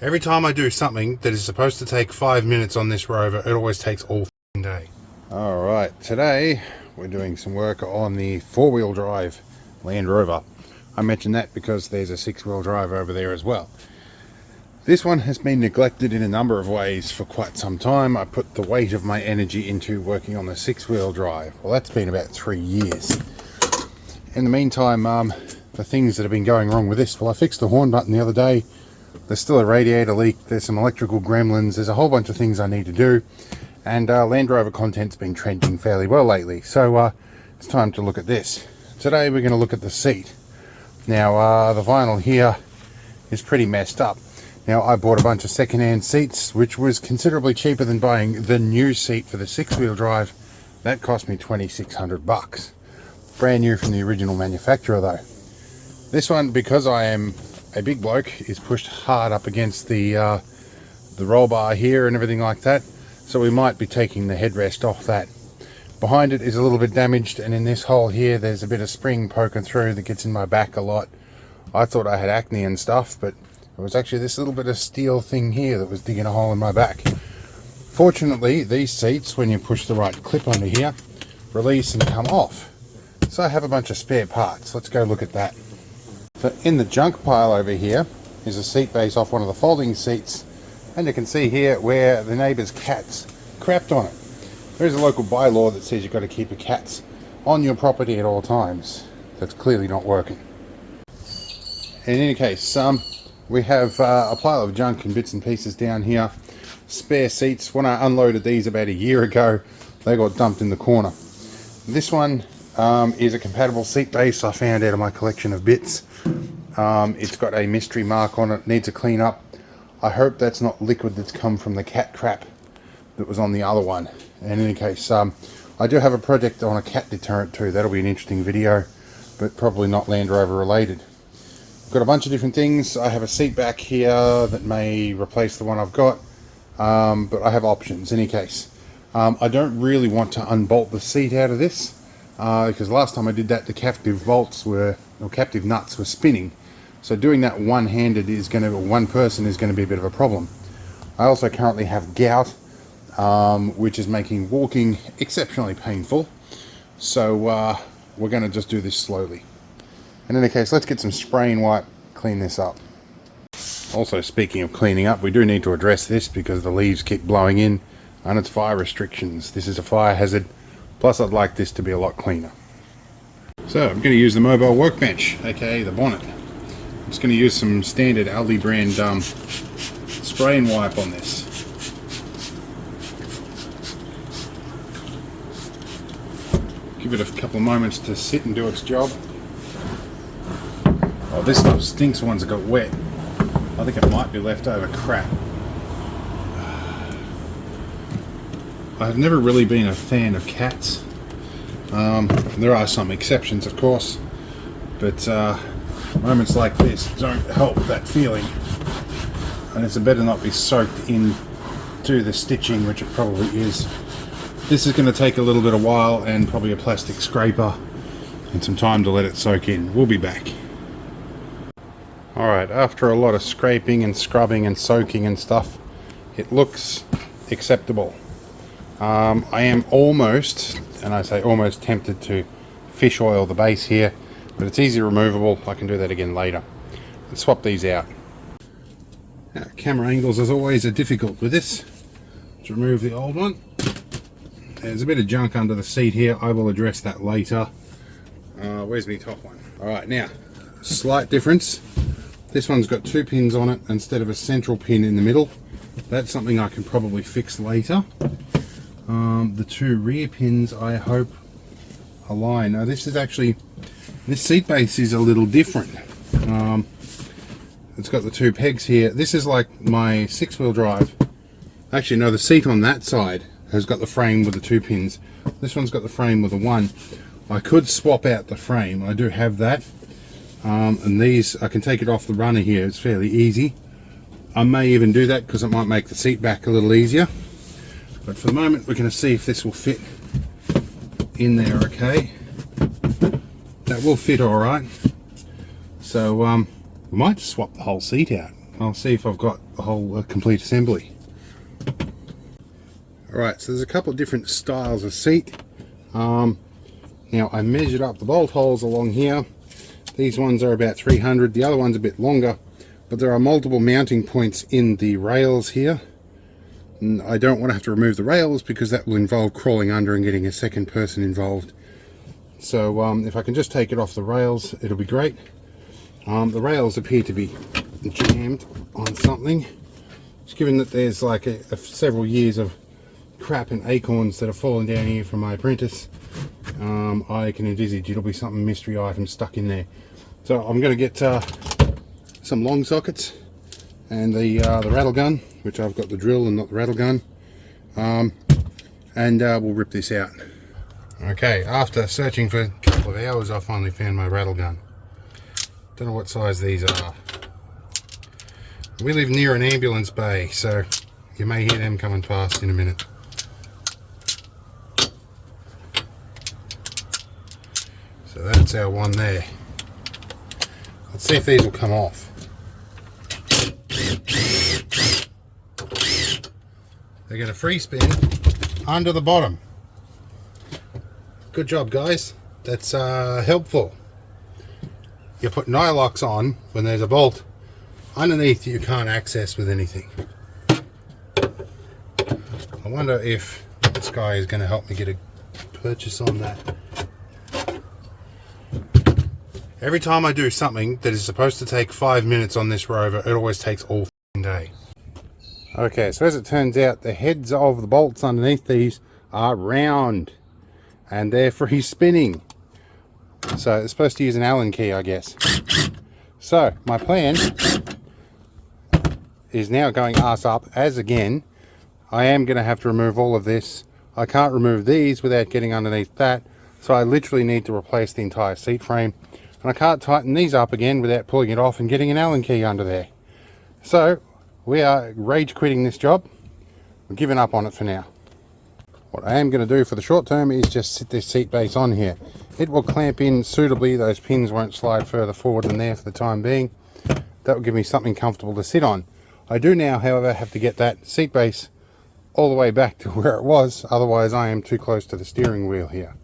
Every time I do something that is supposed to take 5 minutes on this rover, it always takes all day. Alright, today we're doing some work on the 4-wheel drive Land Rover. I mentioned that because there's a 6-wheel drive over there as well. This one has been neglected in a number of ways for quite some time. I put the weight of my energy into working on the 6-wheel drive. Well, that's been about 3 years. In the meantime, the things that have been going wrong with this, well, I fixed the horn button the other day. There's still a radiator leak, there's some electrical gremlins, there's a whole bunch of things I need to do, and Land Rover content's been trending fairly well lately, so it's time to look at this. Today we're going to look at the seat. Now the vinyl here is pretty messed up. Now I bought a bunch of second-hand seats, which was considerably cheaper than buying the new seat for the 6-wheel drive. That cost me $2,600. Brand new from the original manufacturer though. This one, because I am a big bloke, is pushed hard up against the roll bar here and everything like that, so we might be taking the headrest off that. Behind it is a little bit damaged, and in this hole here there's a bit of spring poking through that gets in my back a lot. I thought I had acne and stuff, but it was actually this little bit of steel thing here that was digging a hole in my back. Fortunately, these seats, when you push the right clip onto here, release and come off. So I have a bunch of spare parts. Let's go look at that. So in the junk pile over here is a seat base off one of the folding seats, and you can see here where the neighbour's cats crapped on it. There's a local bylaw that says you've got to keep your cats on your property at all times. That's clearly not working. In any case, we have a pile of junk and bits and pieces down here. Spare seats. When I unloaded these about a year ago, they got dumped in the corner. This one is a compatible seat base I found out of my collection of bits. It's got a mystery mark on it, needs a clean up. I hope that's not liquid that's come from the cat crap that was on the other one. In any case, I do have a project on a cat deterrent too. That'll be an interesting video, but probably not Land Rover related. Got a bunch of different things. I have a seat back here that may replace the one I've got, but I have options in any case. I don't really want to unbolt the seat out of this, because last time I did that, the captive bolts were, or captive nuts were spinning. So doing that one-handed is going to, or one person is going to be a bit of a problem. I also currently have gout, which is making walking exceptionally painful. So we're going to just do this slowly. In any case, let's get some spray and wipe, clean this up. Also, speaking of cleaning up, we do need to address this because the leaves keep blowing in and it's fire restrictions. This is a fire hazard. Plus, I'd like this to be a lot cleaner. So, I'm going to use the mobile workbench, aka the bonnet. I'm just going to use some standard Aldi brand spray and wipe on this. Give it a couple of moments to sit and do its job. Oh, this stuff stinks once it got wet. I think it might be leftover crap. I've never really been a fan of cats. There are some exceptions, of course, but moments like this don't help that feeling. And it's better not be soaked into the stitching, which it probably is. This is going to take a little bit of while and probably a plastic scraper and some time to let it soak in. We'll be back. Alright, after a lot of scraping and scrubbing and soaking and stuff, it looks acceptable. I am almost, and I say almost, tempted to fish oil the base here, but it's easy removable. I can do that again later. Let's swap these out. Now, camera angles as always are difficult with this. Let's remove the old one. There's a bit of junk under the seat here. I will address that later. Where's my top one? Alright, now, slight difference. This one's got 2 pins on it instead of a central pin in the middle. That's something I can probably fix later. The 2 rear pins, I hope, align. Now this seat base is a little different. It's got the 2 pegs here. This is like my 6-wheel drive. Actually no, the seat on that side has got the frame with the 2 pins. This one's got the frame with the 1. I could swap out the frame. I do have that. And these, I can take it off the runner here. It's fairly easy. I may even do that because it might make the seat back a little easier. But for the moment, we're going to see if this will fit in there okay. That will fit all right. So we might just swap the whole seat out. I'll see if I've got the whole complete assembly. Alright, so there's a couple of different styles of seat. Now I measured up the bolt holes along here. These ones are about 300, the other one's a bit longer, but there are multiple mounting points in the rails here. And I don't want to have to remove the rails because that will involve crawling under and getting a second person involved. So if I can just take it off the rails, it'll be great. The rails appear to be jammed on something. Just given that there's like several years of crap and acorns that have fallen down here from my apprentice, I can envisage it'll be something mystery item stuck in there. So I'm going to get some long sockets and the rattle gun, which I've got the drill and not the rattle gun, and we'll rip this out. Okay, after searching for a couple of hours, I finally found my rattle gun. Don't know what size these are. We live near an ambulance bay, so you may hear them coming past in a minute. So that's our one there. Let's see if these will come off. They get a free spin under the bottom. Good job, guys. That's helpful. You put nylocks on when there's a bolt underneath you can't access with anything. I wonder if this guy is going to help me get a purchase on that. Every time I do something that is supposed to take 5 minutes on this rover, it always takes all day. Okay, so as it turns out, the heads of the bolts underneath these are round and they're free spinning. So it's supposed to use an Allen key, I guess. So my plan is now going arse up, as again, I am going to have to remove all of this. I can't remove these without getting underneath that, so I literally need to replace the entire seat frame. And I can't tighten these up again without pulling it off and getting an Allen key under there. So we are rage quitting this job. We're giving up on it for now. What I am going to do for the short term is just sit this seat base on here. It will clamp in suitably. Those pins won't slide further forward than there for the time being. That will give me something comfortable to sit on. I do now, however, have to get that seat base all the way back to where it was. Otherwise, I am too close to the steering wheel here.